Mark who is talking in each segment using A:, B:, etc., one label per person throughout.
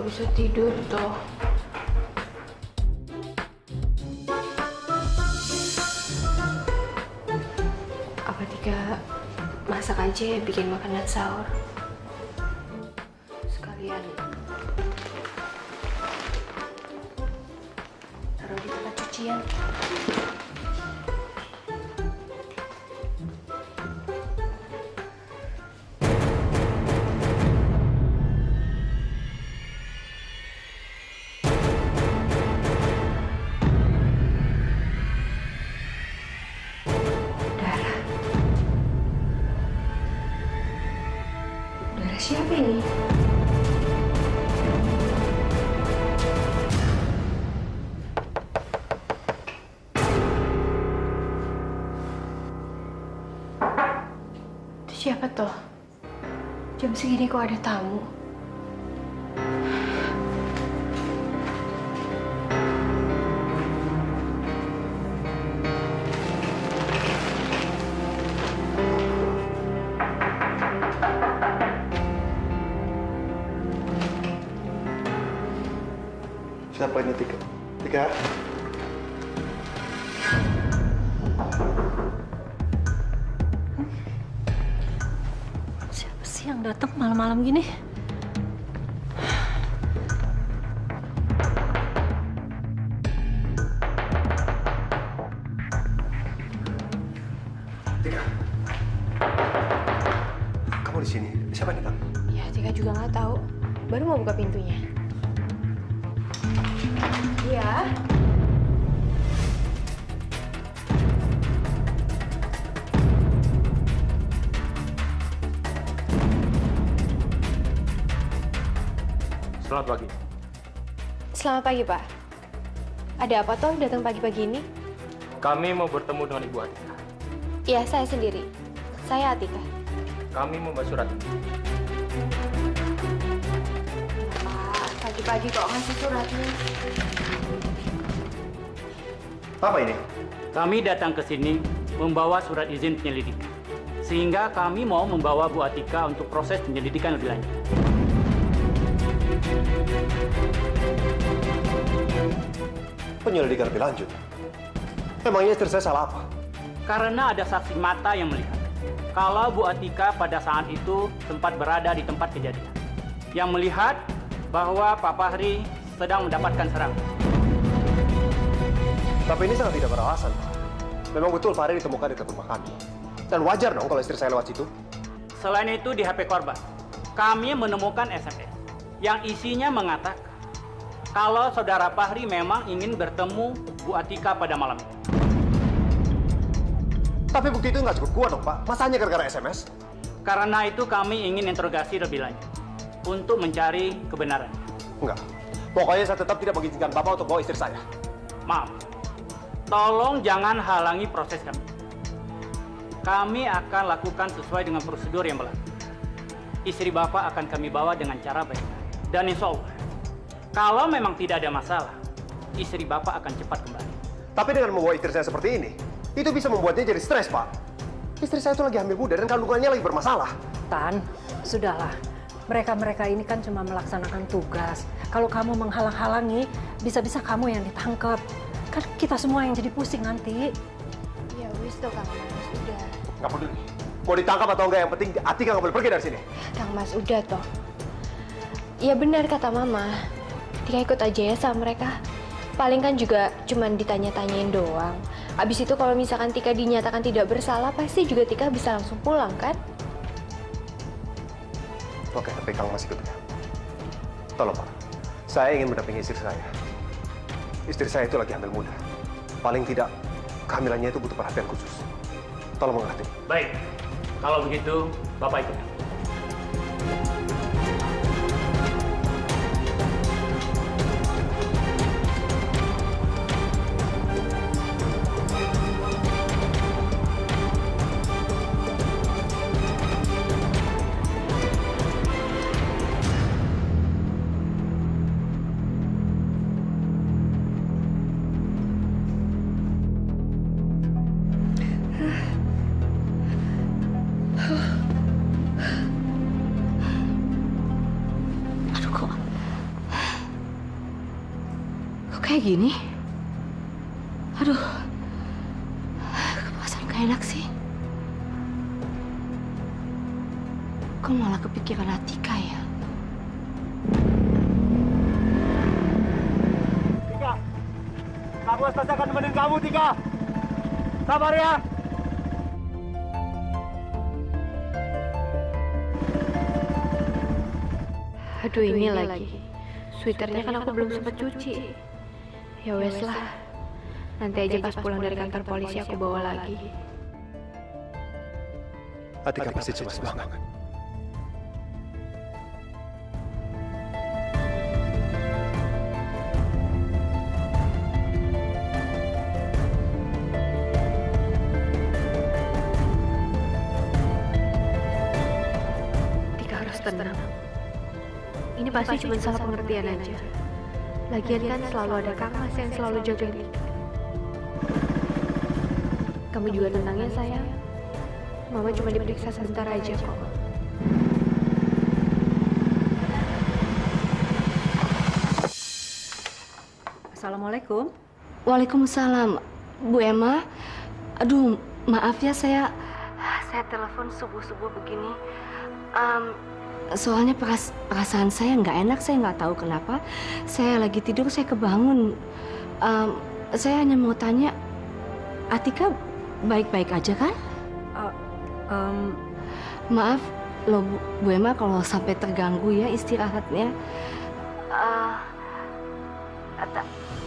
A: bisa tidur toh. Apa Tika masak aja ya bikin makanan sahur? Sekalian taruh di tempat cucian. Darah siapa ini? Itu siapa toh? Jam segini kok ada tamu?
B: Siapa ini Tika? Tika?
C: Siapa sih yang datang malam-malam gini?
B: Tika? Kamu di sini? Siapa ini, Kak?
A: Ya, Tika juga nggak tahu. Baru mau buka pintunya. Iya.
D: Selamat pagi.
A: Selamat pagi, Pak. Ada apa toh datang pagi-pagi ini?
D: Kami mau bertemu dengan Ibu Atika.
A: Iya, saya sendiri. Saya Atika.
D: Kami membawa surat.
A: Pak, pagi-pagi kok ngasih suratnya?
B: Apa ini?
E: Kami datang ke sini membawa surat izin penyelidikan. Sehingga kami mau membawa Bu Atika untuk proses penyelidikan lebih lanjut.
B: Penyelidikan lebih lanjut. Emangnya istri saya salah apa?
E: Karena ada saksi mata yang melihat kalau Bu Atika pada saat itu sempat berada di tempat kejadian. Yang melihat bahwa Pak Fahri sedang mendapatkan serangan.
B: Tapi ini sangat tidak beralasan, Pak. Memang betul Fahri ditemukan di dekat rumah kami. Dan wajar dong kalau istri saya lewat situ.
E: Selain itu di HP korban, kami menemukan SMS yang isinya mengatakan kalau saudara Fahri memang ingin bertemu Bu Atika pada malam itu.
B: Tapi bukti itu nggak cukup kuat dong, Pak. Masa hanya gara-gara SMS?
E: Karena itu kami ingin interogasi lebih lanjut untuk mencari kebenaran.
B: Enggak. Pokoknya saya tetap tidak mengizinkan Bapak untuk bawa istri saya.
E: Maaf, tolong jangan halangi proses kami. Kami akan lakukan sesuai dengan prosedur yang berlaku. Istri Bapak akan kami bawa dengan cara baik. Dan insya Allah, kalau memang tidak ada masalah, istri Bapak akan cepat kembali.
B: Tapi dengan membawa istri saya seperti ini, itu bisa membuatnya jadi stres, Pak. Istri saya itu lagi hamil muda dan kandungannya lagi bermasalah.
C: Tan, sudahlah. Mereka-mereka ini kan cuma melaksanakan tugas. Kalau kamu menghalang-halangi, bisa-bisa kamu yang ditangkap. Kan kita semua yang jadi pusing nanti.
A: Ya wis toh, Kang Mas. Udah.
B: Nggak peduli. Mau ditangkap atau enggak, yang penting Atika nggak boleh pergi dari sini.
A: Kang Mas, udah toh. Ya benar kata Mama. Tika ikut aja ya sama mereka. Paling kan juga cuman ditanya-tanyain doang. Abis itu kalau misalkan Tika dinyatakan tidak bersalah, pasti juga Tika bisa langsung pulang kan?
B: Oke, tapi Kang Mas ikut ya. Tolong, Pak. Saya ingin mendampingi istri saya. Istri saya itu lagi hamil muda. Paling tidak, kehamilannya itu butuh perhatian khusus. Tolong mengerti.
E: Baik, kalau begitu Bapak ikut.
A: kayak gini? Aduh, perasaan gak enak sih. Kok malah kepikiran Atika ya?
B: Tika, Kak Bos pasti akan nemenin kamu, Tika. Sabar ya.
A: Aduh, ini lagi. Sweaternya kan aku belum sempat cuci. Ya wes lah. Nanti aja pas pulang dari kantor polisi aku bawa lagi.
B: Atika pasti cemas banget.
A: Tika harus tenang. Ini pasti cuma salah pengertian aja. Lagian kan selalu ada Kang Mas yang selalu jagain Tika. Kamu juga tenang ya sayang. Mama cuma diperiksa sebentar aja kok.
C: Assalamualaikum.
A: Waalaikumsalam, Bu Emma. Aduh, maaf ya saya telepon subuh-subuh begini. Soalnya perasaan saya nggak enak, saya nggak tahu kenapa. Saya lagi tidur, saya kebangun. Saya hanya mau tanya, Atika baik-baik aja kan? Maaf loh Bu Emma kalau sampai terganggu ya istirahatnya.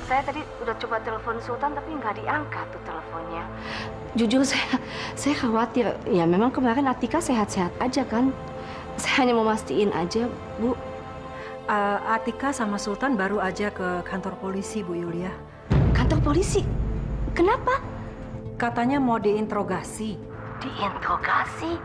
A: Saya tadi udah coba telepon Sultan tapi nggak diangkat tuh teleponnya. Jujur saya khawatir. Ya memang kemarin Atika sehat-sehat aja kan. Saya hanya mau mastiin aja, Bu.
C: Atika sama Sultan baru aja ke kantor polisi, Bu Yulia.
A: Kantor polisi? Kenapa?
C: Katanya mau diinterogasi.
A: Diinterogasi?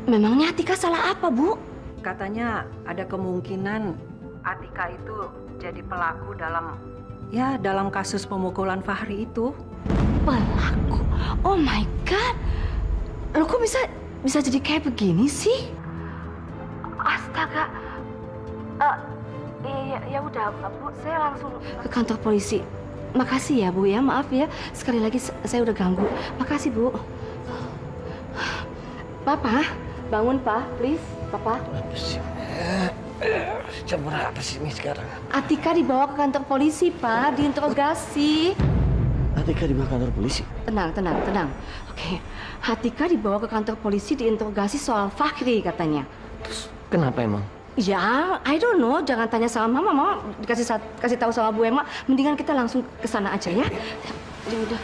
A: Memangnya Atika salah apa, Bu?
C: Katanya ada kemungkinan Atika itu jadi pelaku dalam kasus pemukulan Fahri itu.
A: Pelaku? Oh my God! Lo kok bisa jadi kayak begini sih? Astaga! Ya udah, Bu, saya langsung ke kantor polisi. Makasih ya, Bu ya. Maaf ya, sekali lagi saya udah ganggu. Makasih, Bu. Papa, bangun, Pak. Please, Papa.
F: Jam berapa sih ini sekarang?
A: Atika dibawa ke kantor polisi, Pak. Diinterogasi.
F: Atika dibawa kantor polisi?
A: Tenang. Oke. Atika dibawa ke kantor polisi diinterogasi soal Fahri katanya.
F: Terus kenapa emang?
A: Ya, I don't know. Jangan tanya sama Mama. Mama kasih tahu sama Bu Emma. Mendingan kita langsung ke sana aja ya. Ya udah.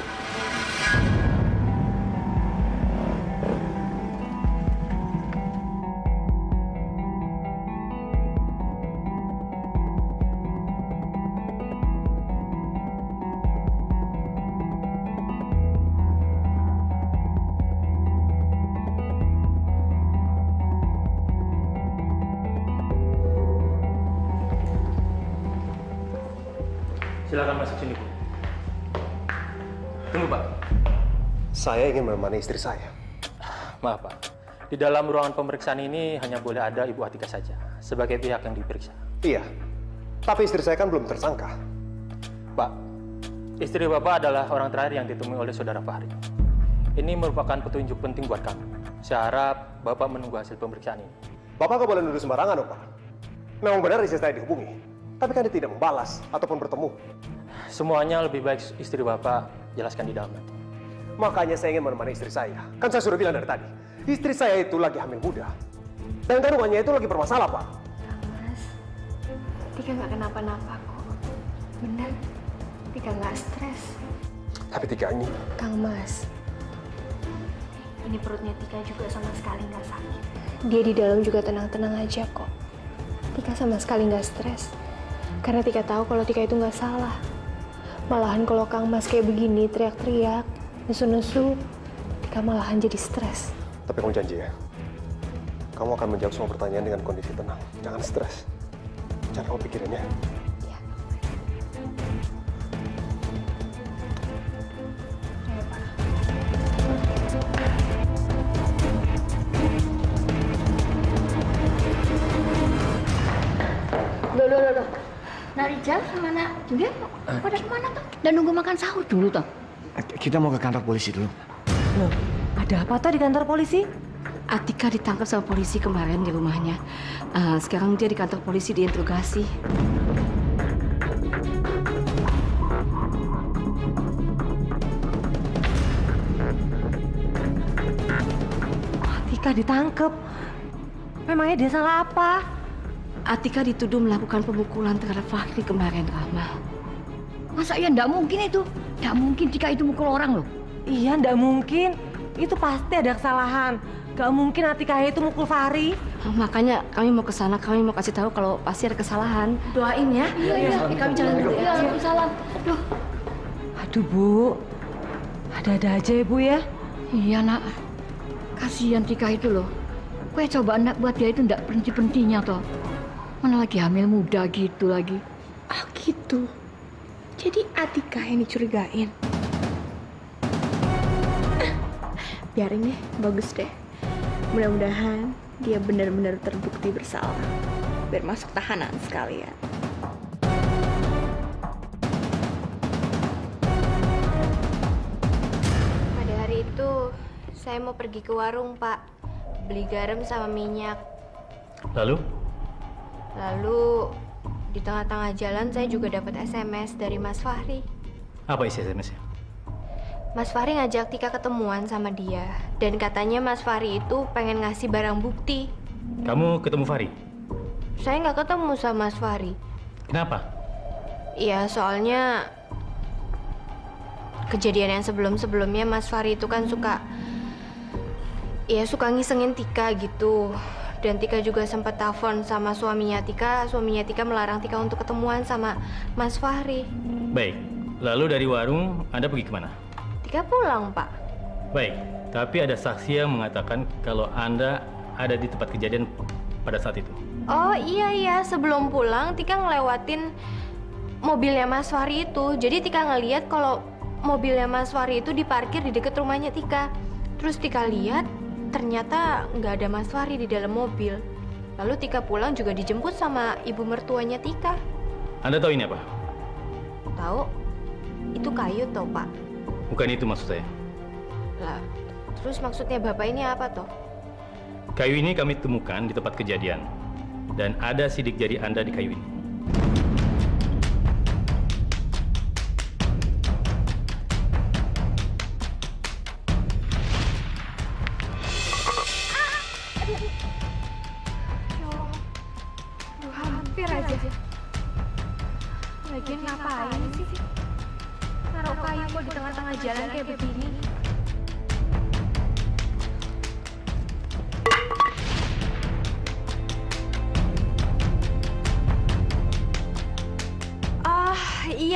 D: Silakan masuk sini, Bu. Tunggu, Pak.
B: Saya ingin menemani istri saya.
D: Maaf, Pak. Di dalam ruangan pemeriksaan ini hanya boleh ada Ibu Atika saja sebagai pihak yang diperiksa.
B: Iya, tapi istri saya kan belum tersangka.
D: Pak, istri Bapak adalah orang terakhir yang ditemui oleh Saudara Fahri. Ini merupakan petunjuk penting buat kami. Saya harap Bapak menunggu hasil pemeriksaan ini.
B: Bapak nggak boleh nuduh sembarangan, dong, Pak. Memang benar istri saya dihubungi. Tapi kan dia tidak membalas ataupun bertemu.
D: Semuanya lebih baik istri Bapak jelaskan di dalam.
B: Makanya saya ingin menemani istri saya. Kan saya sudah bilang dari tadi, istri saya itu lagi hamil muda. Dan kandungannya itu lagi bermasalah, Pak.
A: Mas, Tika nggak kenapa-napa kok. Bener, Tika nggak stres.
B: Tapi Tika ini...
A: Kang Mas, ini perutnya Tika juga sama sekali nggak sakit. Dia di dalam juga tenang-tenang aja kok. Tika sama sekali nggak stres. Karena Tika tahu kalau Tika itu nggak salah. Malahan kalau Kang Mas kayak begini, teriak-teriak, nesu-nesu, Tika malahan jadi stres.
B: Tapi kamu janji ya, kamu akan menjawab semua pertanyaan dengan kondisi tenang. Jangan stres. Jangan kamu pikirin ya.
A: Ya. Ayo, Pak. Loh.
G: Nak Rijal sama Nak Julian pada kemana tuh? Dan nunggu makan sahur dulu toh.
F: Kita mau ke kantor polisi dulu.
C: Loh, ada apa toh di kantor polisi?
H: Atika ditangkap sama polisi kemarin di rumahnya. Sekarang dia di kantor polisi diinterogasi.
C: Atika ditangkap. Memangnya dia salah apa?
H: Atika dituduh melakukan pemukulan terhadap Fahri kemarin, Rahma.
G: Masa ya ndak mungkin itu? Ndak mungkin Tika itu mukul orang loh.
C: Iya, ndak mungkin. Itu pasti ada kesalahan. Gak mungkin Atika itu mukul Fahri.
H: Makanya kami mau ke sana, kami mau kasih tahu kalau pasti ada kesalahan. Doain ya.
G: Iya.
H: Kami jalan dulu ya.
G: Waalaikumsalam. Aduh.
C: Aduh, Bu. Ada-ada aja ya, Bu ya.
G: Iya nak. Kasihan Tika itu loh. Kue coba anak buat dia itu ndak berhenti-berhentinya toh. Mana lagi hamil muda gitu lagi.
A: Oh gitu. Jadi Atika yang dicurigain. Biarin deh, bagus deh. Mudah-mudahan dia benar-benar terbukti bersalah. Biar masuk tahanan sekalian. Pada hari itu, saya mau pergi ke warung, Pak. Beli garam sama minyak.
D: Lalu?
A: Lalu, di tengah-tengah jalan saya juga dapat SMS dari Mas Fahri.
D: Apa isi SMS-nya?
A: Mas Fahri ngajak Tika ketemuan sama dia. Dan katanya Mas Fahri itu pengen ngasih barang bukti.
D: Kamu ketemu Fahri?
A: Saya nggak ketemu sama Mas Fahri.
D: Kenapa?
A: Iya, soalnya kejadian yang sebelum-sebelumnya Mas Fahri itu kan suka ngisengin Tika gitu. Dan Tika juga sempat telepon sama suaminya Tika melarang Tika untuk ketemuan sama Mas Fahri.
D: Baik, lalu dari warung Anda pergi kemana?
A: Tika pulang, Pak.
D: Baik, tapi ada saksi yang mengatakan kalau Anda ada di tempat kejadian pada saat itu.
A: Oh iya, sebelum pulang Tika ngelewatin mobilnya Mas Fahri itu. Jadi Tika ngeliat kalau mobilnya Mas Fahri itu diparkir di dekat rumahnya Tika. Terus Tika lihat ternyata nggak ada Mas Fahri di dalam mobil. Lalu Tika pulang juga dijemput sama ibu mertuanya Tika.
D: Anda tahu ini apa?
A: Tahu? Itu kayu toh, Pak.
D: Bukan itu maksud saya.
A: Lah, terus maksudnya Bapak ini apa toh?
D: Kayu ini kami temukan di tempat kejadian. Dan ada sidik jari Anda di kayu ini.
A: Hampir aja. Lagian ngapain sih? Naruh kayu kok di tengah-tengah jalan kayak begini?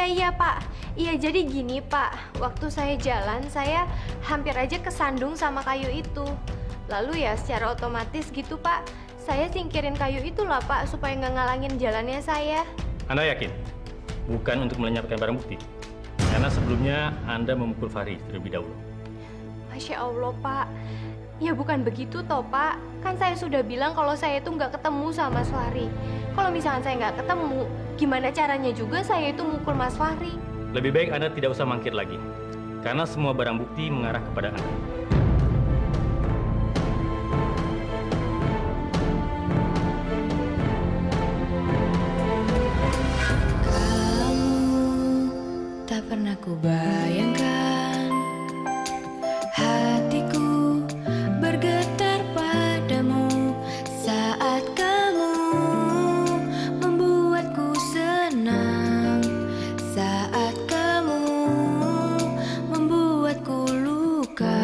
A: Iya Pak. Iya jadi gini Pak, waktu saya jalan saya hampir aja kesandung sama kayu itu. Lalu ya secara otomatis gitu Pak, saya singkirin kayu itulah Pak supaya nggak ngalangin jalannya saya.
D: Anda yakin? Bukan untuk melenyapkan barang bukti? Karena sebelumnya Anda memukul Fahri terlebih dahulu.
A: Masya Allah Pak, ya bukan begitu toh Pak. Kan saya sudah bilang kalau saya itu nggak ketemu sama Mas Fahri. Kalau misalkan saya nggak ketemu, gimana caranya juga saya itu mukul Mas Fahri?
D: Lebih baik Anda tidak usah mangkir lagi. Karena semua barang bukti mengarah kepada Anda.
I: Tak pernah ku bayangkan hatiku bergetar padamu saat kamu membuatku senang, saat kamu membuatku luka.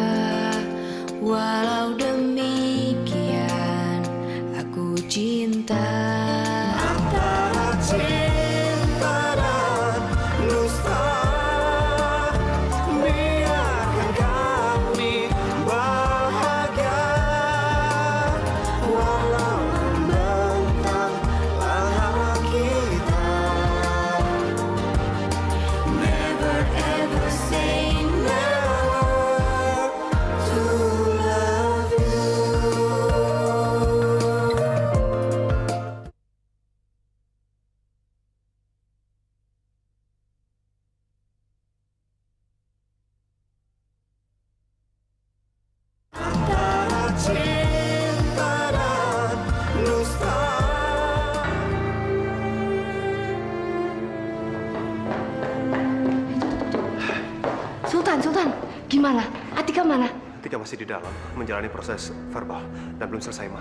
H: Gimana? Atika mana?
B: Tika masih di dalam, menjalani proses verbal dan belum selesai, Ma.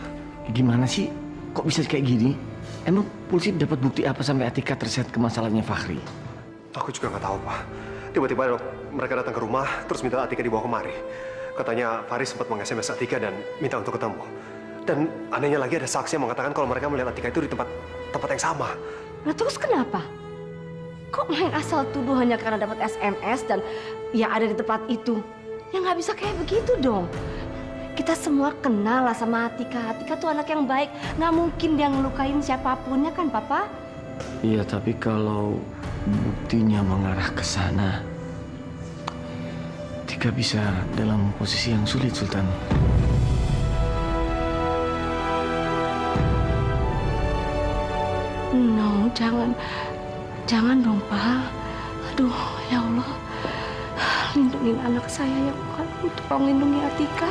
F: Gimana sih? Kok bisa kayak gini? Emang polisi dapat bukti apa sampai Atika terseret ke masalahnya Fahri?
B: Aku juga nggak tahu, Pak. Tiba-tiba mereka datang ke rumah, terus minta Atika dibawa kemari. Katanya Fahri sempat meng-SMS Atika dan minta untuk ketemu. Dan anehnya lagi ada saksi yang mengatakan kalau mereka melihat Atika itu di tempat yang sama.
H: Nah terus kenapa? Kok main asal tuduh hanya karena dapat SMS dan ya ada di tempat itu? Ya nggak bisa kayak begitu dong. Kita semua kenal lah sama Atika. Atika tuh anak yang baik. Nggak mungkin dia ngelukain siapapun, ya kan, Papa?
F: Iya, tapi kalau buktinya mengarah ke sana, Tika bisa dalam posisi yang sulit, Sultan.
H: No, jangan. Jangan dong, Pak. Aduh, ya Allah. Lindungi anak saya ya Tuhan. Tolong lindungi Atika.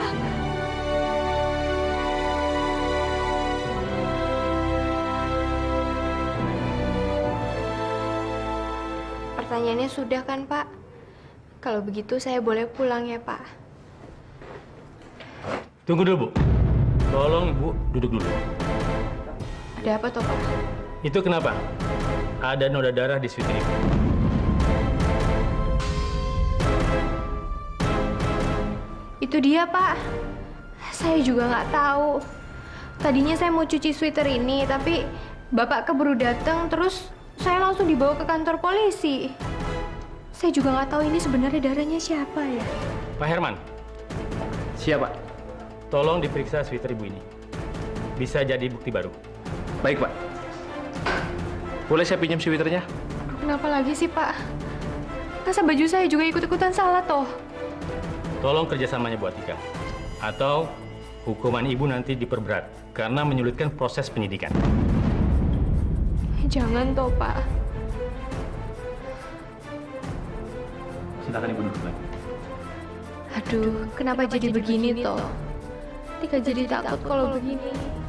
A: Pertanyaannya sudah kan, Pak? Kalau begitu saya boleh pulang ya, Pak?
E: Tunggu dulu, Bu. Tolong Ibu duduk dulu.
A: Ada apa toh, Pak?
E: Itu kenapa? Ada noda darah di sweater Ibu.
A: Itu dia, Pak. Saya juga nggak tahu. Tadinya saya mau cuci sweater ini, tapi Bapak keburu datang, terus saya langsung dibawa ke kantor polisi. Saya juga nggak tahu ini sebenarnya darahnya siapa ya.
E: Pak Herman.
F: Siapa?
E: Tolong diperiksa sweater Ibu ini. Bisa jadi bukti baru.
F: Baik, Pak. Boleh saya pinjam sweaternya?
A: Kenapa lagi sih, Pak? Masa baju saya juga ikut-ikutan salah toh?
E: Tolong kerjasamanya Bu Atika. Atau hukuman Ibu nanti diperberat karena menyulitkan proses penyidikan.
A: Jangan toh, Pak.
E: Silakan Ibu duduk lagi.
A: Aduh, kenapa jadi begini toh? Tika jadi takut kalau begini.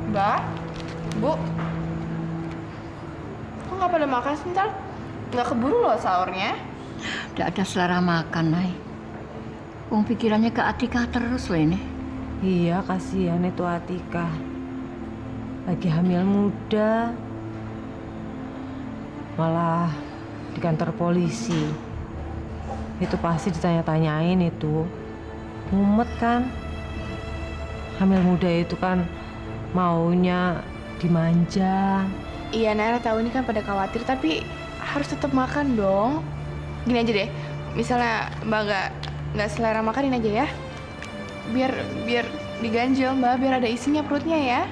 J: Mbak, Bu, kok nggak pada makan sih, ntar? Nggak keburu loh sahurnya.
G: Tidak ada selera makan, Nay. Wong pikirannya ke Atika terus loh ini.
C: Iya, kasihan itu Atika. Lagi hamil muda. Malah di kantor polisi. Itu pasti ditanya-tanyain itu. Mumet kan? Hamil muda itu kan maunya dimanja.
J: Iya, Nara tahu ini kan pada khawatir, tapi harus tetap makan dong. Gini aja deh, misalnya Mbak nggak selera makanin aja ya. Biar diganjel Mbak, biar ada isinya perutnya ya.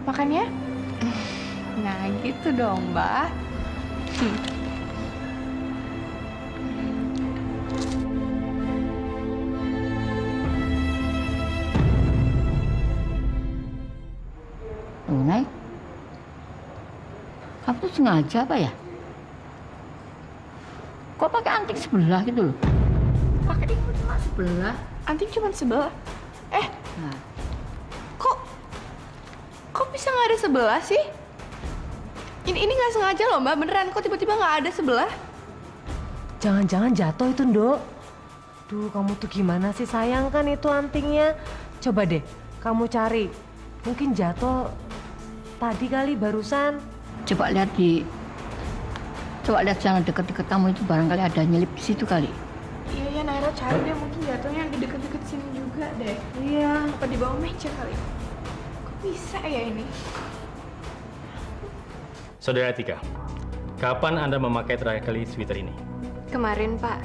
J: Makannya. Nah gitu dong Mbak.
G: Oh, Nay. Kamu sengaja apa ya? Kok pakai anting sebelah gitu loh? Pakai ini cuma sebelah.
J: Anting cuma sebelah.
G: Nah,
J: Kok bisa nggak ada sebelah sih? Ini nggak sengaja loh Mbak, beneran. Kok tiba-tiba nggak ada sebelah?
C: Jangan-jangan jatuh itu, Nduk. Duh, kamu tuh gimana sih? Sayang kan itu antingnya. Coba deh, kamu cari. Mungkin jatuh tadi kali barusan.
G: coba lihat sana deket-deket kamu itu barangkali ada nyelip di situ kali.
J: Iya ya Naira, cari deh, mungkin jatuhnya di deket-deket sini juga deh.
C: Iya.
J: Apa di bawah meja kali? Kok bisa ya ini?
E: Saudara Atika, kapan Anda memakai terakhir kali sweater ini?
A: Kemarin, Pak.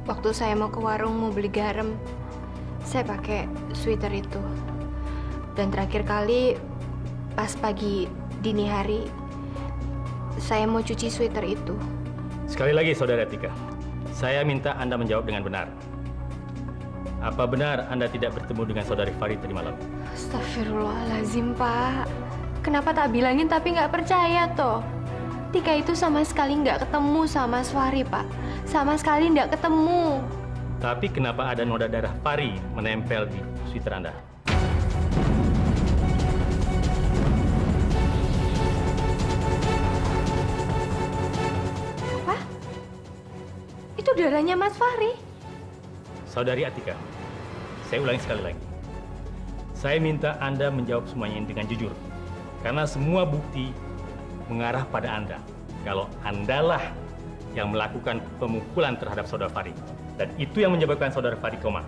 A: Waktu saya mau ke warung mau beli garam, saya pakai sweater itu. Dan terakhir kali pas pagi dini hari, saya mau cuci sweater itu.
E: Sekali lagi, Saudara Atika, saya minta Anda menjawab dengan benar. Apa benar Anda tidak bertemu dengan Saudari Fahri tadi malam?
A: Astagfirullahaladzim, Pak. Kenapa tak bilangin tapi nggak percaya toh? Tika itu sama sekali nggak ketemu sama Mas Fahri, Pak. Sama sekali nggak ketemu.
D: Tapi kenapa ada noda darah Fahri menempel di sweater Anda?
A: Apa? Itu darahnya Mas Fahri.
D: Saudari Atika, saya ulangi sekali lagi. Saya minta Anda menjawab semuanya dengan jujur. Karena semua bukti mengarah pada Anda. Kalau Andalah yang melakukan pemukulan terhadap saudara Fahri. Dan itu yang menyebabkan saudara Fahri koma.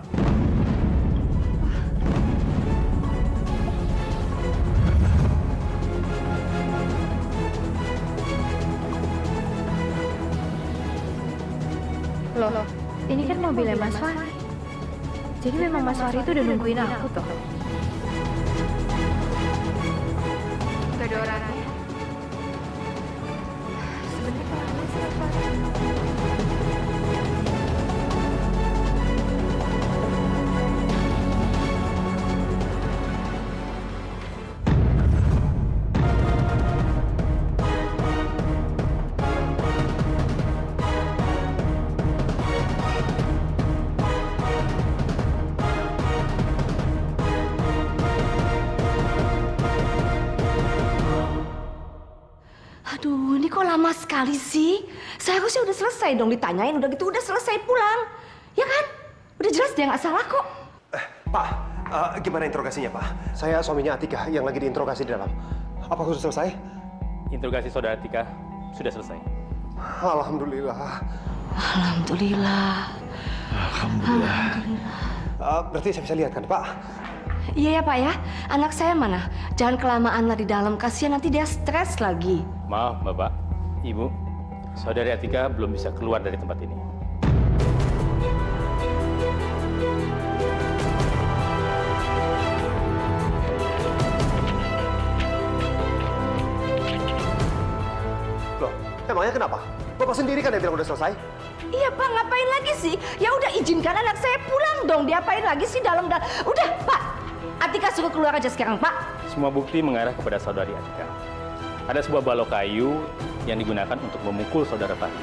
A: Loh, ini kan mobilnya Mas Fahri. Jadi memang Mas Fahri itu udah nungguin aku toh. Gak ada orangnya. Sebentar orangnya siapa?
H: Aduh, ini kok lama sekali sih? Saya harusnya udah selesai dong ditanyain, udah gitu udah selesai pulang. Ya kan? Udah jelas dia nggak salah kok.
B: Pak, gimana interogasinya, Pak? Saya suaminya Atika yang lagi diinterogasi di dalam. Apa sudah selesai?
D: Interogasi saudara Atika sudah selesai.
B: Alhamdulillah.
H: Alhamdulillah.
F: Alhamdulillah.
B: Berarti saya bisa lihat kan, Pak?
H: Iya ya Pak ya, anak saya mana? Jangan kelamaan lah di dalam, kasihan nanti dia stres lagi.
D: Maaf, Bapak, Ibu, saudari Atika belum bisa keluar dari tempat ini.
B: Loh, emangnya kenapa? Bapak sendiri kan yang bilang udah selesai?
H: Iya Pak, ngapain lagi sih? Ya udah izinkan anak saya pulang dong. Diapain lagi sih dalam? Udah Pak, Atika suruh keluar aja sekarang Pak.
D: Semua bukti mengarah kepada saudari Atika. Ada sebuah balok kayu yang digunakan untuk memukul saudara Fahri.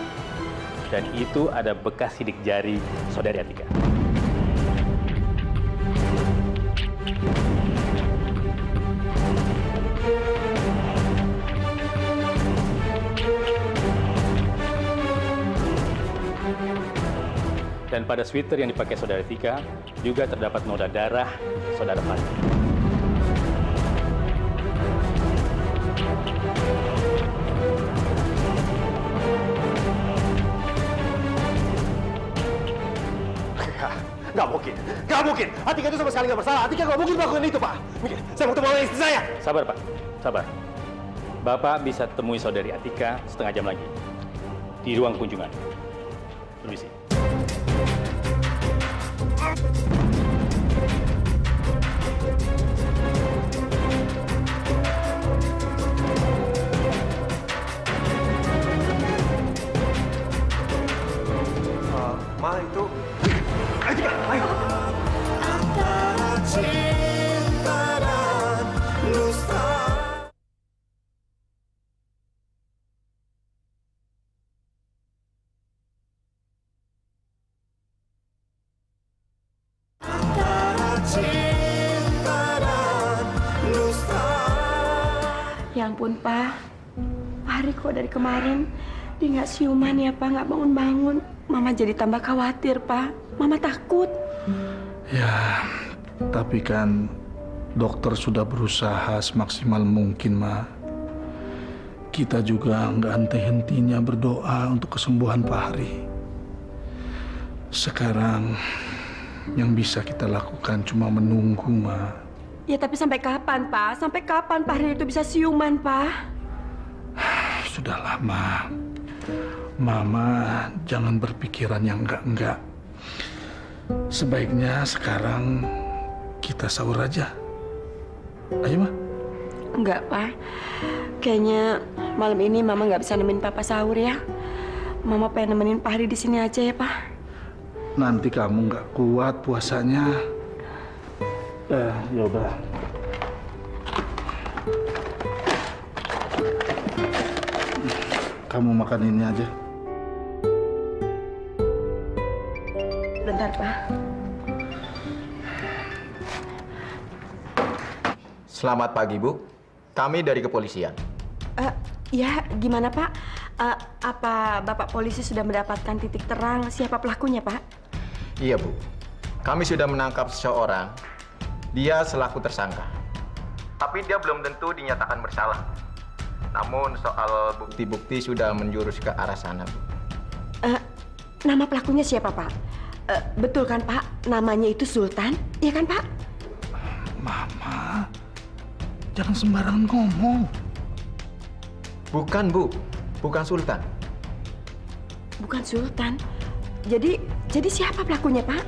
D: Dan itu ada bekas sidik jari saudari Atika. Dan pada sweater yang dipakai saudara Tika juga terdapat noda darah saudara Fahri.
B: Nggak mungkin, nggak mungkin. Atika itu sama sekali nggak bersalah. Atika nggak mungkin melakukan itu, Pak. Saya mau ketemu sama istri saya.
D: Sabar, Pak. Sabar. Bapak bisa temui saudari Atika setengah jam lagi di ruang kunjungan. Permisi.
B: Ma, itu... Atika, ayo.
K: Ya ampun, Pak. Pak Hari kok dari kemarin dia nggak siuman ya, Pak, nggak bangun-bangun. Mama jadi tambah khawatir, Pak. Mama takut.
L: Ya, tapi kan dokter sudah berusaha semaksimal mungkin, Ma. Kita juga nggak henti-hentinya berdoa untuk kesembuhan Pak Hari. Sekarang yang bisa kita lakukan cuma menunggu, Ma.
K: Ya tapi sampai kapan, Pak? Sampai kapan Pak Hari itu bisa siuman, Pak?
L: Sudah lama. Mama jangan berpikiran yang enggak-enggak. Sebaiknya sekarang kita sahur aja. Ayo, Ma.
K: Enggak, Pak. Kayaknya malam ini Mama nggak bisa nemenin Papa sahur ya. Mama pengen nemenin Pak Hari di sini aja ya, Pak.
L: Nanti kamu nggak kuat puasanya. Ya udah. Kamu makan ini aja.
K: Sebentar, Pak.
M: Selamat pagi, Bu. Kami dari kepolisian.
K: Ya, gimana, Pak? Apa Bapak polisi sudah mendapatkan titik terang siapa pelakunya, Pak?
M: Iya, Bu. Kami sudah menangkap seseorang. Dia selaku tersangka. Tapi dia belum tentu dinyatakan bersalah. Namun soal bukti-bukti sudah menjurus ke arah sana, Bu.
K: Nama pelakunya siapa, Pak? Betul kan, Pak? Namanya itu Sultan, iya kan, Pak?
L: Mama, jangan sembarangan ngomong.
M: Bukan, Bu. Bukan Sultan.
K: Bukan Sultan. Jadi siapa pelakunya, Pak?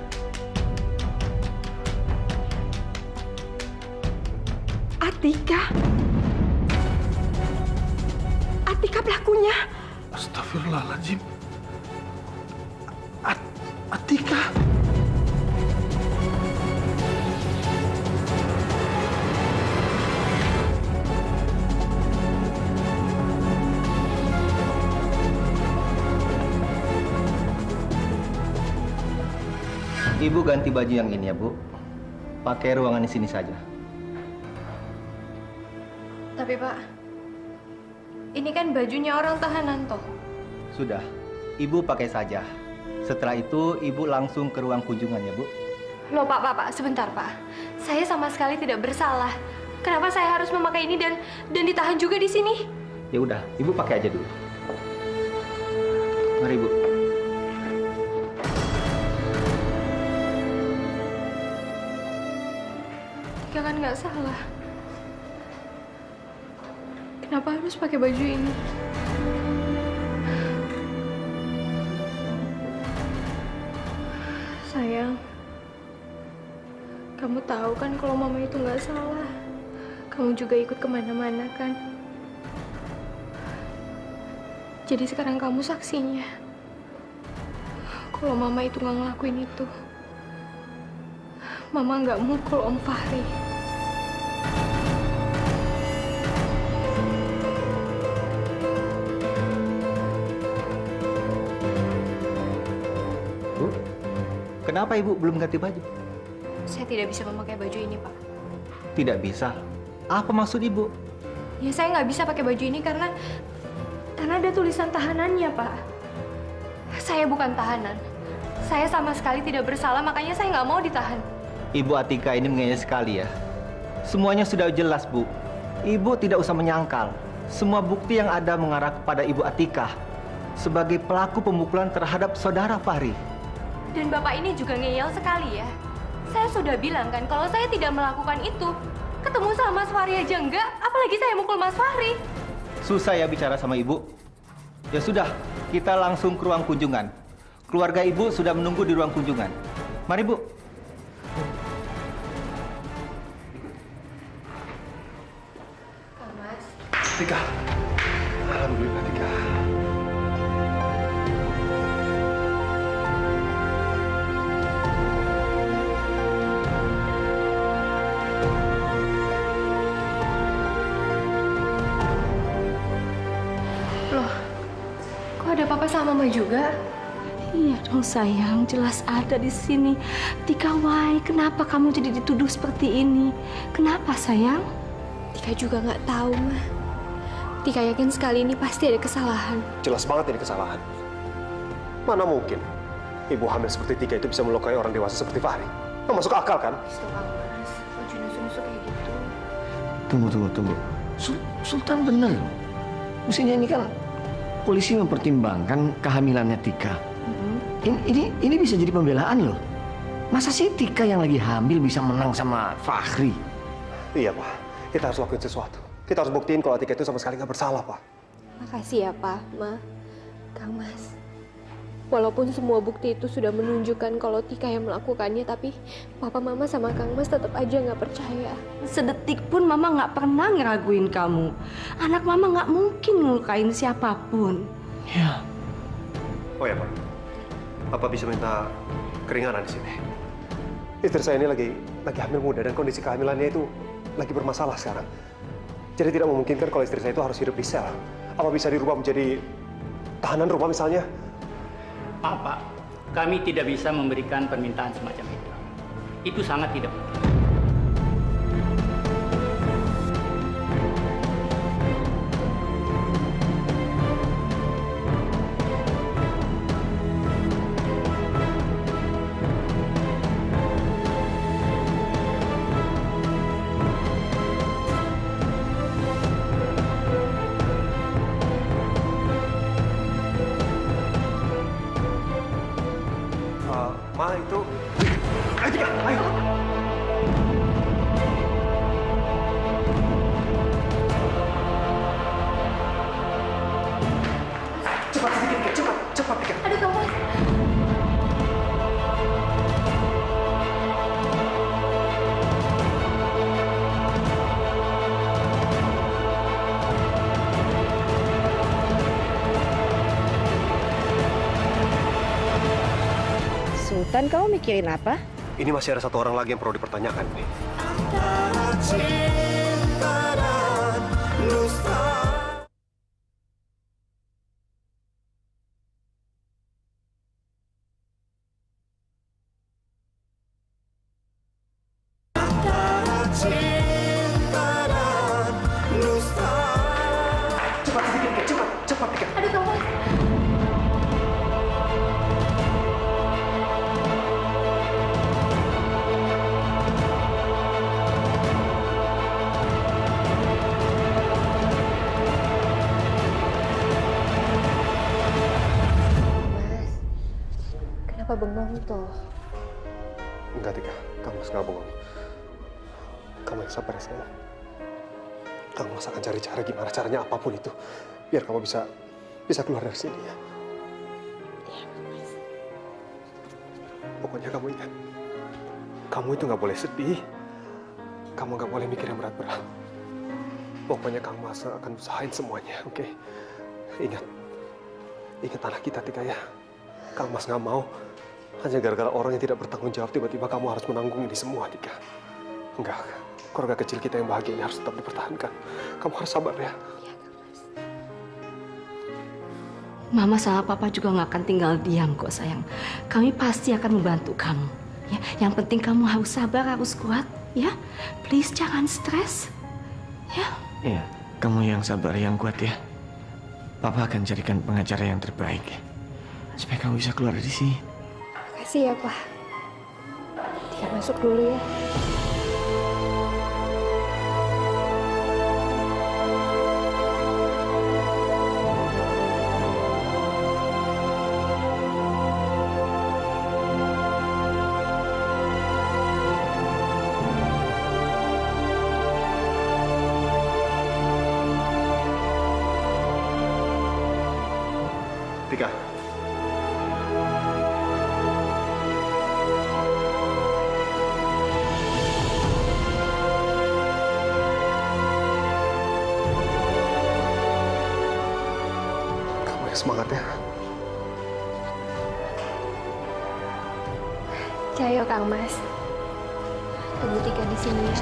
K: Atika. Atika pelakunya.
L: Astagfirullahaladzim. Atika.
N: Ibu ganti baju yang ini ya, Bu. Pakai ruangan di sini saja.
A: Tapi Pak, ini kan bajunya orang tahanan toh.
N: Sudah, Ibu pakai saja. Setelah itu Ibu langsung ke ruang kunjungan ya, Bu.
A: Loh Pak, sebentar Pak. Saya sama sekali tidak bersalah. Kenapa saya harus memakai ini dan ditahan juga di sini?
N: Ya udah, Ibu pakai aja dulu. Mari, Bu.
A: Tika kan nggak salah. Kenapa harus pakai baju ini? Sayang, kamu tahu kan kalau mama itu nggak salah. Kamu juga ikut kemana-mana kan? Jadi sekarang kamu saksinya. Kalau mama itu nggak ngelakuin itu, mama nggak mukul Om Fahri.
N: Bu, kenapa Ibu belum ganti baju?
A: Saya tidak bisa memakai baju ini, Pak.
N: Tidak bisa. Apa maksud Ibu?
A: Ya saya nggak bisa pakai baju ini karena ada tulisan tahanannya, Pak. Saya bukan tahanan. Saya sama sekali tidak bersalah, makanya saya nggak mau ditahan.
N: Ibu Atika ini mengeyel sekali ya. Semuanya sudah jelas, Bu. Ibu tidak usah menyangkal. Semua bukti yang ada mengarah kepada Ibu Atika sebagai pelaku pemukulan terhadap saudara Fahri.
A: Dan Bapak ini juga ngeyel sekali ya. Saya sudah bilang kan kalau saya tidak melakukan itu. Ketemu sama Mas Fahri aja enggak, apalagi saya mukul Mas Fahri.
N: Susah ya bicara sama Ibu. Ya sudah, kita langsung ke ruang kunjungan. Keluarga Ibu sudah menunggu di ruang kunjungan. Mari, Bu.
A: Mas.
B: Tika. Alhamdulillah, Tika.
A: Loh, kok ada papa sama mama juga?
H: Iya dong sayang, jelas ada di sini. Tika, why? Kenapa kamu jadi dituduh seperti ini? Kenapa sayang?
A: Tika juga nggak tahu, Ma. Tika yakin sekali ini pasti ada kesalahan.
B: Jelas banget ini kesalahan. Mana mungkin ibu hamil seperti Tika itu bisa melukai orang dewasa seperti Fahri? Nggak masuk akal kan?
A: Stop, Mas. Baju nusuk-nusuk kayak gitu.
F: Tunggu. Sultan benar loh. Mestinya ini kan polisi mempertimbangkan kehamilannya Tika. Ini bisa jadi pembelaan loh. Masa sih Tika yang lagi hamil bisa menang sama Fahri?
B: Iya, Pak. Kita harus lakuin sesuatu. Kita harus buktiin kalau Tika itu sama sekali nggak bersalah, Pak.
A: Makasih ya, Pak, Ma, Kang Mas. Walaupun semua bukti itu sudah menunjukkan kalau Tika yang melakukannya, tapi Papa, Mama, sama Kang Mas tetap aja nggak percaya.
H: Sedetik pun Mama nggak pernah ngeraguin kamu. Anak Mama nggak mungkin ngelukain siapapun.
F: Ya.
B: Oh ya, Pak. Apa bisa minta keringanan di sini? Istri saya ini lagi hamil muda dan kondisi kehamilannya itu lagi bermasalah sekarang. Jadi tidak memungkinkan kalau istri saya itu harus hidup di sel. Apa bisa dirubah menjadi tahanan rumah misalnya?
D: Pak,
E: Kami tidak bisa memberikan permintaan semacam itu. Itu sangat tidak mungkin.
B: Ma, itu... Ayo, Tika, ayo! Cepat sedikit, Tika, cepat, cepat, Tika.
A: Aduh, Kang Mas.
H: Sultan, kamu mikirin apa?
B: Ini masih ada satu orang lagi yang perlu dipertanyakan nih. Cepat sedikit, Tika, cepat, cepat, Tika.
A: Aduh, Kang Mas. Kenapa bengong tuh?
B: Enggak, Tika. Kamu nggak bohong. Kamu yang sabar ya, sayang. Kamu akan cari cara gimana caranya apapun itu. Biar kamu bisa keluar dari sini ya. Pokoknya kamu ingat. Kamu itu nggak boleh sedih. Kamu nggak boleh mikir yang berat-berat. Pokoknya kamu akan usahain semuanya, oke? Ingat. Ingat anak kita, Tika ya. Kang Mas nggak mau hanya gara-gara orang yang tidak bertanggung jawab tiba-tiba kamu harus menanggung ini semua, Tika. Enggak, keluarga kecil kita yang bahagia ini harus tetap dipertahankan. Kamu harus sabar ya.
H: Mama sama Papa juga nggak akan tinggal diam kok sayang. Kami pasti akan membantu kamu. Ya, yang penting kamu harus sabar, harus kuat. Ya, please jangan stres. Ya.
F: Iya, kamu yang sabar, yang kuat ya. Papa akan carikan pengacara yang terbaik ya. Supaya kamu bisa keluar dari sini.
A: Makasih ya, Pak. Tika masuk dulu ya.
B: Tika. Kamu yang semangat ya.
A: Cayo, Kang Mas. Tunggu Tika di sini ya.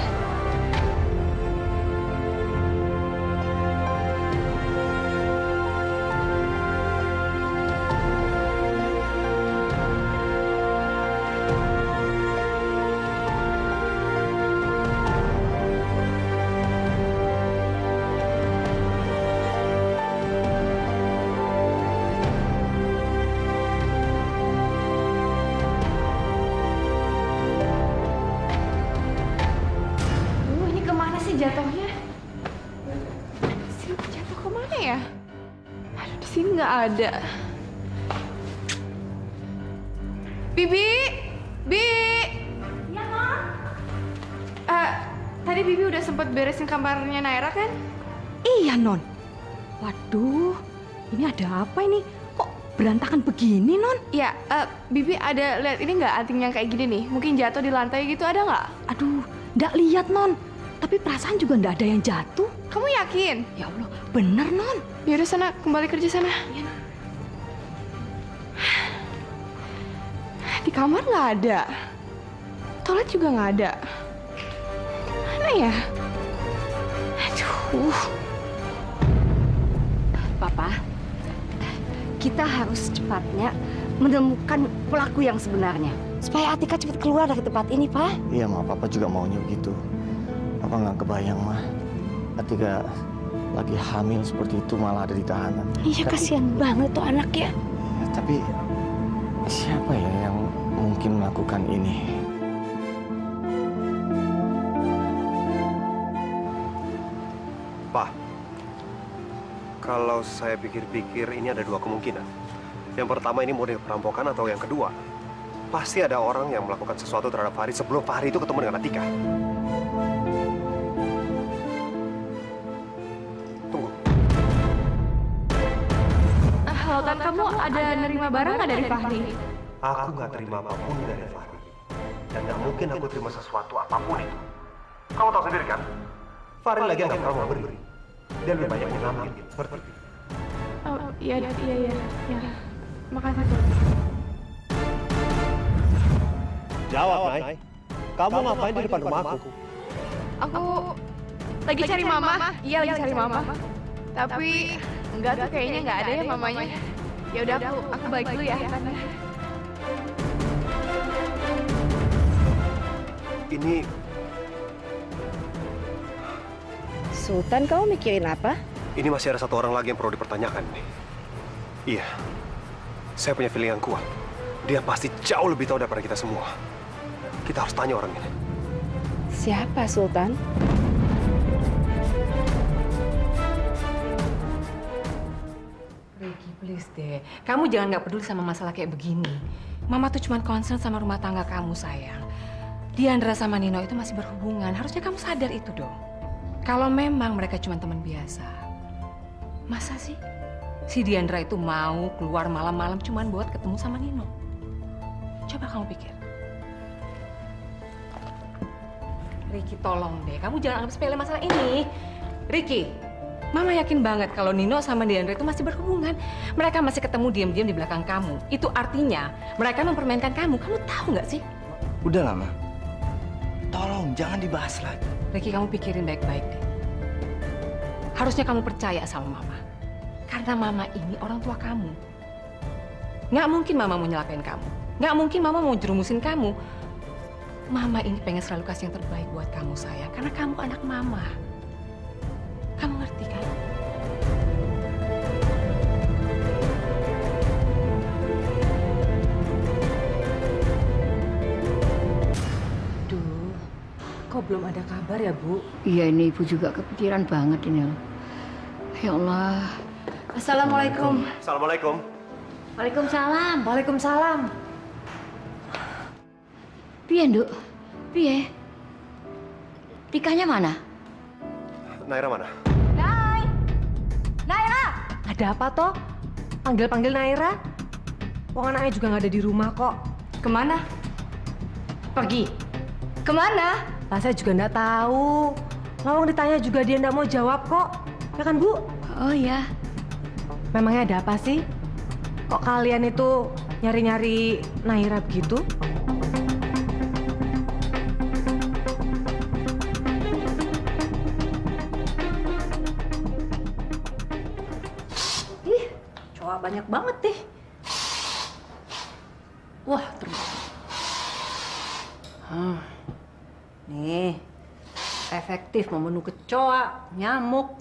J: Ini kemana sih jatuhnya? Jatuh kemana ya? Aduh, di sini nggak ada. Bibi, Bi. Ya, Mom. Tadi Bibi udah sempat beresin kamarnya Naira kan?
G: Iya, Non. Waduh, ini ada apa ini? Kok berantakan begini, Non?
J: Iya, Bibi ada lihat ini nggak anting yang kayak gini nih? Mungkin jatuh di lantai gitu, ada nggak?
G: Aduh, nggak lihat, Non. Tapi perasaan juga nggak ada yang jatuh.
J: Kamu yakin?
G: Ya Allah, bener, Non.
J: Yaudah sana, kembali kerja sana. Di kamar nggak ada. Toilet juga nggak ada. Mana ya? Aduh.
H: Papa, kita harus secepatnya menemukan pelaku yang sebenarnya. Supaya Atika cepat keluar dari tempat ini, Pak.
F: Iya, Ma. Papa juga maunya begitu. Papa nggak kebayang, Ma. Atika lagi hamil seperti itu malah ada di tahanan.
H: Iya, kasihan banget tuh anaknya.
F: Ya, tapi siapa ya yang mungkin melakukan ini?
B: Pak, kalau saya pikir-pikir ini ada dua kemungkinan. Yang pertama ini model perampokan atau yang kedua, pasti ada orang yang melakukan sesuatu terhadap Fahri sebelum Fahri itu ketemu dengan Atika. Tunggu.
J: Halo, Tan, kamu ada nerima barang nggak dari Fahri?
B: Aku nggak terima apapun dari Fahri. Dan nggak mungkin aku terima sesuatu apapun itu. Kamu tahu sendiri kan? Fahri lagi nggak pernah mau beri. Dia lebih banyak yang ngambil. Seperti itu.
J: Oh, iya. Makasih, Tan.
B: Jawab, Nay. Kamu ngapain di depan rumah aku?
J: Aku lagi cari mama. Iya, lagi cari mama. Tapi enggak tuh, kayaknya nggak ada ya mamanya. Ya udah, aku balik dulu ya, Tante.
B: Ini
H: Sultan, kamu mikirin apa?
B: ini masih ada satu orang lagi yang perlu dipertanyakan nih. Iya, saya punya feeling yang kuat. Dia pasti jauh lebih tahu daripada kita semua. Kita harus tanya orang ini.
H: Siapa, Sultan?
C: Ricky, please deh. Kamu jangan nggak peduli sama masalah kayak begini. Mama tuh cuma concern sama rumah tangga kamu, sayang. Diandra sama Nino itu masih berhubungan. Harusnya kamu sadar itu dong. Kalau memang mereka cuma teman biasa, masa sih si Diandra itu mau keluar malam-malam cuma buat ketemu sama Nino? Coba kamu pikir. Ricky, tolong deh. Kamu jangan anggap sepele masalah ini. Ricky, Mama yakin banget kalau Nino sama Diandra itu masih berhubungan. Mereka masih ketemu diam-diam di belakang kamu. Itu artinya mereka mempermainkan kamu. Kamu tahu nggak sih?
F: Udah lama. Tolong jangan dibahas lagi.
C: Ricky, kamu pikirin baik-baik deh. Harusnya kamu percaya sama Mama. Karena Mama ini orang tua kamu. Nggak mungkin Mama mau nyelakain kamu. Nggak mungkin Mama mau jerumusin kamu. Mama ini pengen selalu kasih yang terbaik buat kamu, sayang. Karena kamu anak Mama. Kamu ngerti kan? Duh, kok belum ada kabar ya, Bu?
G: Iya, ini Ibu juga kepikiran banget ini. Ya Allah.
H: Assalamualaikum.
B: Assalamualaikum.
H: Waalaikumsalam.
C: Waalaikumsalam.
G: Piye, Nduk? Piye? Tikanya mana?
B: Naira mana?
C: Naira! Ada apa toh? Panggil-panggil Naira? Wong anaknya juga nggak ada di rumah kok.
H: Kemana?
C: Pergi.
H: Kemana?
C: Lah saya juga nggak tahu. Lawang ditanya juga dia nggak mau jawab kok. Ya kan, Bu?
G: Oh ya.
C: Memangnya ada apa sih? Kok kalian itu nyari-nyari Naira begitu?
K: Cowok banyak banget deh. Wah, nih, efektif membunuh kecoa, nyamuk.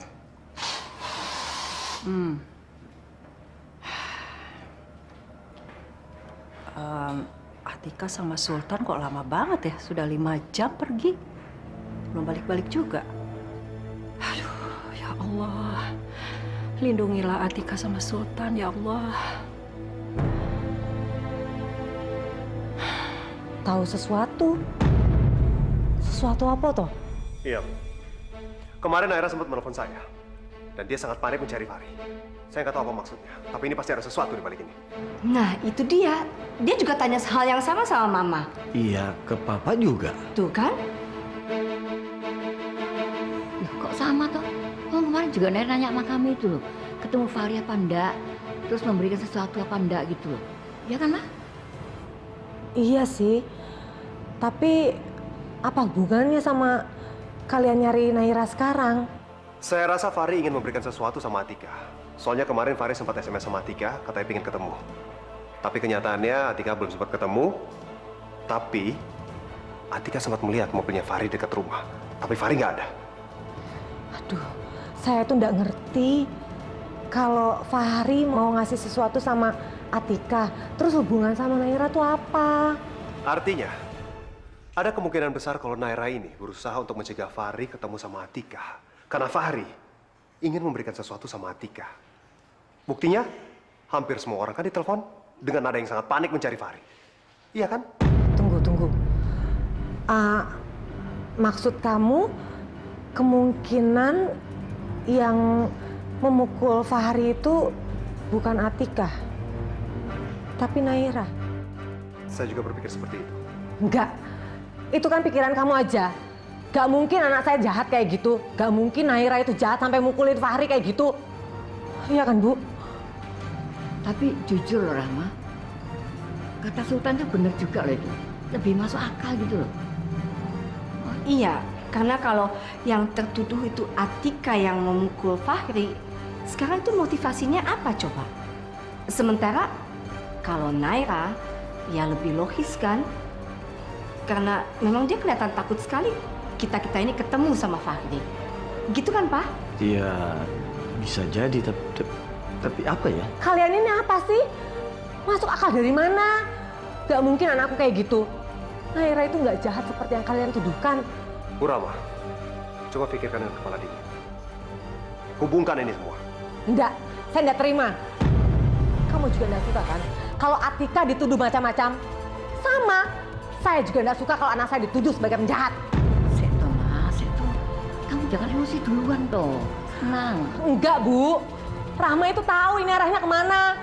K: Atika sama Sultan kok lama banget ya? Sudah 5 jam pergi. Belum balik-balik juga. Aduh, ya Allah. Lindungilah Atika sama Sultan, ya Allah.
C: Tahu sesuatu? Sesuatu apa toh?
B: Iya. Kemarin Naira sempat menelpon saya. Dan dia sangat panik mencari Fahri. Saya nggak tahu apa maksudnya. Tapi ini pasti ada sesuatu di balik ini.
H: Nah, itu dia. Dia juga tanya hal yang sama Mama.
F: Iya, ke Papa juga.
H: Tuh kan?
G: Loh, kok sama toh? Oh, kemarin juga Nair nanya sama kami itu loh. Ketemu Fahri apa enggak? Terus memberikan sesuatu apa enggak gitu loh. Ya kan, Ma?
C: Iya sih. Tapi apa hubungannya sama kalian nyari Naira sekarang?
B: Saya rasa Fahri ingin memberikan sesuatu sama Atika. Soalnya kemarin Fahri sempat SMS sama Atika, katanya pengen ketemu. Tapi kenyataannya Atika belum sempat ketemu. Tapi Atika sempat melihat mobilnya Fahri dekat rumah. Tapi Fahri nggak ada.
C: Aduh, saya tuh nggak ngerti kalau Fahri mau ngasih sesuatu sama Atika, terus hubungan sama Naira tuh apa?
B: Artinya, ada kemungkinan besar kalau Naira ini berusaha untuk mencegah Fahri ketemu sama Atika. Karena Fahri ingin memberikan sesuatu sama Atika. Buktinya, hampir semua orang kan ditelepon dengan nada yang sangat panik mencari Fahri. Iya kan?
C: Tunggu. Maksud kamu kemungkinan yang memukul Fahri itu bukan Atika, tapi Naira?
B: Saya juga berpikir seperti itu.
C: Enggak, itu kan pikiran kamu aja. Gak mungkin anak saya jahat kayak gitu. Gak mungkin Naira itu jahat sampai mukulin Fahri kayak gitu. Iya kan, Bu?
G: Tapi jujur loh, Rahma. Kata Sultan itu benar juga loh itu. Lebih masuk akal gitu loh.
H: Iya, karena kalau yang tertuduh itu Atika yang memukul Fahri, sekarang tuh motivasinya apa coba? Sementara kalau Naira, ya lebih logis kan? Karena memang dia kelihatan takut sekali kita-kita ini ketemu sama Fahri. Gitu kan, Pak?
F: Iya, bisa jadi, tapi apa ya?
C: Kalian ini apa sih? Masuk akal dari mana? Gak mungkin anakku kayak gitu. Naira itu gak jahat seperti yang kalian tuduhkan.
B: Bu Rama, coba pikirkan dengan kepala dingin. Hubungkan ini semua.
C: Enggak, saya enggak terima. Kamu juga enggak suka kan kalau Atika dituduh macam-macam? Sama, saya juga enggak suka kalau anak saya dituduh sebagai penjahat.
G: Seto, Mas, Seto. Kamu jangan emosi duluan toh. Tenang.
C: Enggak, Bu. Rahma itu tahu ini arahnya kemana.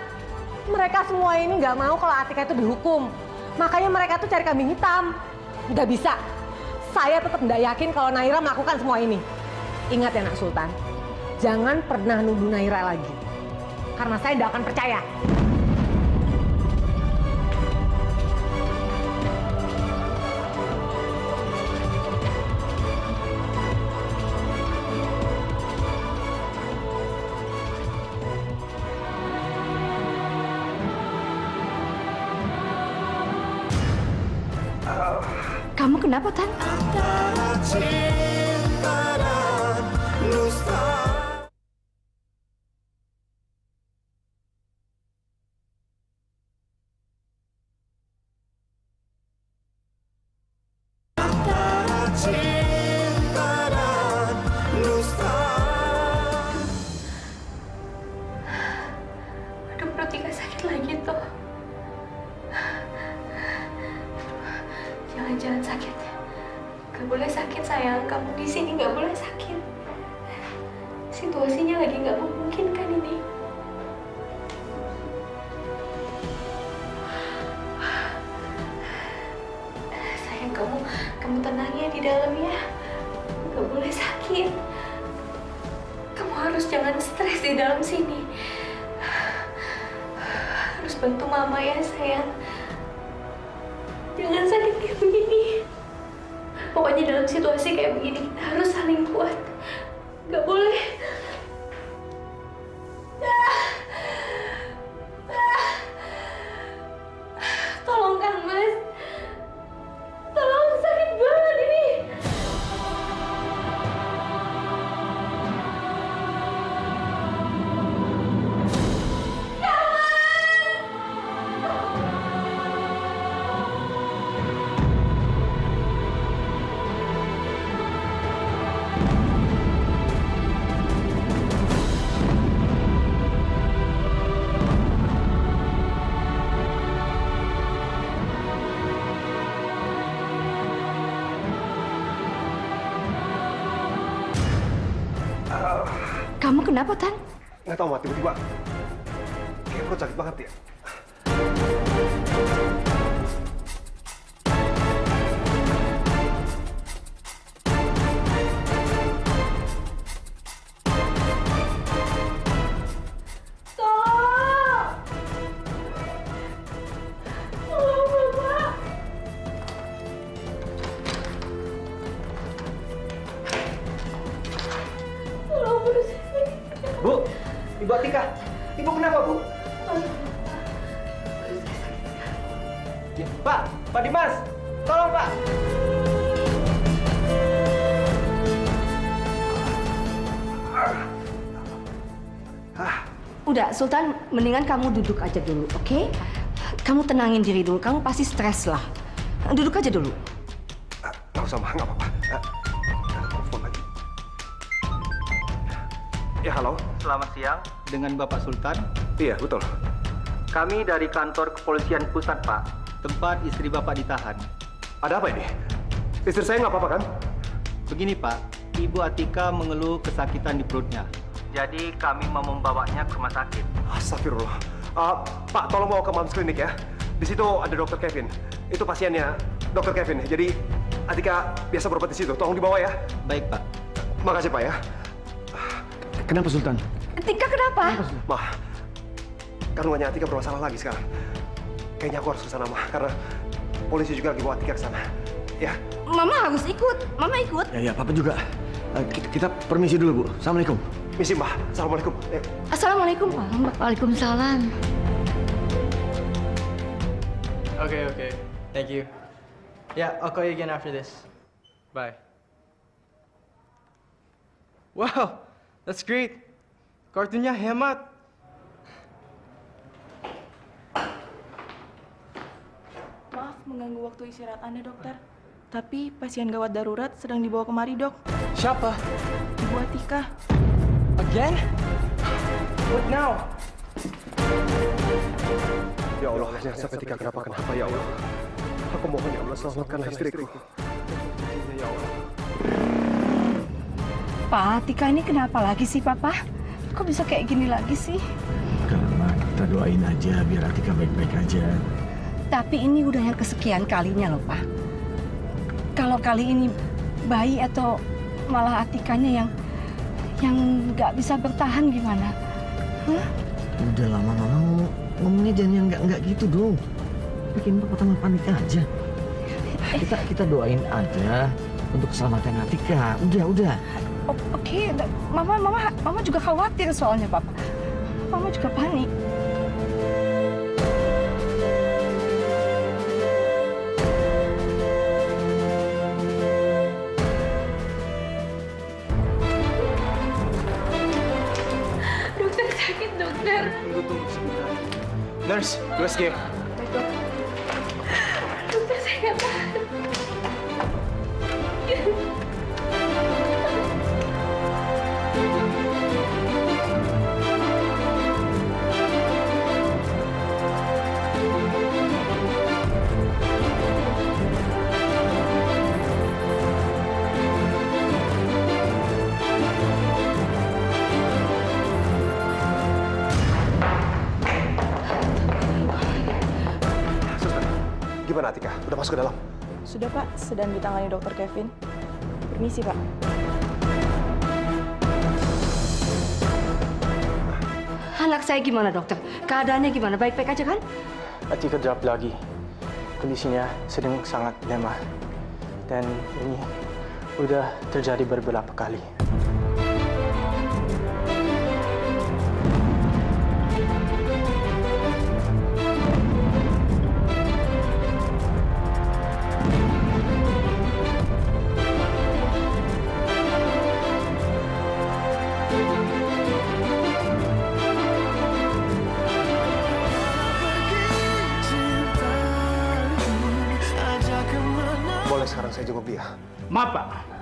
C: Mereka semua ini nggak mau kalau Atika itu dihukum. Makanya mereka tuh cari kambing hitam. Nggak bisa. Saya tetap nggak yakin kalau Naira melakukan semua ini. Ingat ya, Nak Sultan. Jangan pernah nuduh Naira lagi. Karena saya nggak akan percaya.
H: Kamu kenapa, Tan?
A: Aduh, perut Tika sakit lagi tuh. Jangan sakit. Gak boleh sakit, sayang. Kamu di sini gak boleh sakit. Situasinya lagi gak memungkinkan ini. Sayang, kamu tenang ya di dalam ya. Gak boleh sakit. Kamu harus jangan stres di dalam sini. Harus bantu mama ya, sayang. Jangan sakit kayak begini. Pokoknya dalam situasi kayak begini kita harus saling kuat. Gak boleh. Tolong Kang Mas. Tolong, sakit banget ini.
H: Kamu kenapa, Tan?
B: Nggak tahu, Ma, tiba-tiba kayak perut sakit banget ya.
N: Bu, Ibu Atika. Pak Dimas, tolong Pak.
H: Udah, Sultan, mendingan kamu duduk aja dulu, oke? Kamu tenangin diri dulu, kamu pasti stres lah. Duduk aja dulu.
B: Nggak usah, Ma, nggak apa-apa. Telepon lagi. Ya, halo.
N: Selamat siang, dengan Bapak Sultan.
B: Iya, betul.
N: Kami dari kantor kepolisian pusat, Pak. Tempat istri Bapak ditahan.
B: Ada apa ini? Istri saya nggak apa-apa kan?
N: Begini, Pak. Ibu Atika mengeluh kesakitan di perutnya. Jadi kami mau membawanya ke rumah sakit.
B: Astagfirullah. Pak, tolong bawa ke Moms Clinic ya. Di situ ada Dokter Kevin. Itu pasiennya Dokter Kevin. Jadi Atika biasa berobat di situ. Tolong dibawa ya.
N: Baik, Pak.
B: Makasih, Pak ya.
F: Kenapa Sultan?
H: Tika, kenapa?
B: Ma, kandungannya Atika bermasalah lagi sekarang. Kayaknya aku harus ke sana, Ma, karena polisi juga lagi bawa Atika ke sana. Ya.
H: Mama harus ikut. Mama ikut.
F: Ya, Papa juga. Kita permisi dulu, Bu. Assalamualaikum.
B: Misi, Mbah. Assalamualaikum.
H: Assalamualaikum. Waalaikumsalam.
O: Okay. Thank you. Yeah, I'll call you again after this. Bye. Wow, that's great. Kartunya hemat.
J: Maaf mengganggu waktu istirahat Anda, dokter. Tapi pasien gawat darurat sedang dibawa kemari, dok.
O: Siapa?
J: Ibu Atika.
O: Again? What now?
B: Ya Allah, jangan sampai Tika kenapa-kenapa, ya Allah. Aku mohon ya Allah, selamatkanlah istriku. Ya Allah.
H: Pak, Tika ini kenapa lagi sih, Papa? Kok bisa kayak gini lagi sih?
F: Karena kita doain aja biar Atika baik-baik aja.
H: Tapi ini udah yang kesekian kalinya loh, Pak. Kalau kali ini bayi atau malah Atikanya yang nggak bisa bertahan gimana? Hah?
F: Udah lama Mama ngomongnya jangan yang enggak gitu dong. Bikin Papa tambah panik aja. Kita doain aja untuk keselamatan Atika. Udah.
H: Oke, Mama juga khawatir soalnya, Papa. Mama juga panik.
J: Dokter sakit, dokter.
O: Tunggu sebentar. Nurse, USG.
J: Dokter, saya nggak tahan.
B: Gimana Atika? Udah masuk ke dalam?
J: Sudah, Pak. Sedang ditangani Dokter Kevin. Permisi, Pak.
H: Anak saya gimana, dokter? Keadaannya gimana? Baik-baik aja kan?
O: Atika drop lagi. Kondisinya sedang sangat lemah. Dan ini udah terjadi beberapa kali.
B: Boleh sekarang saya jenguk dia?
E: Maaf, Pak.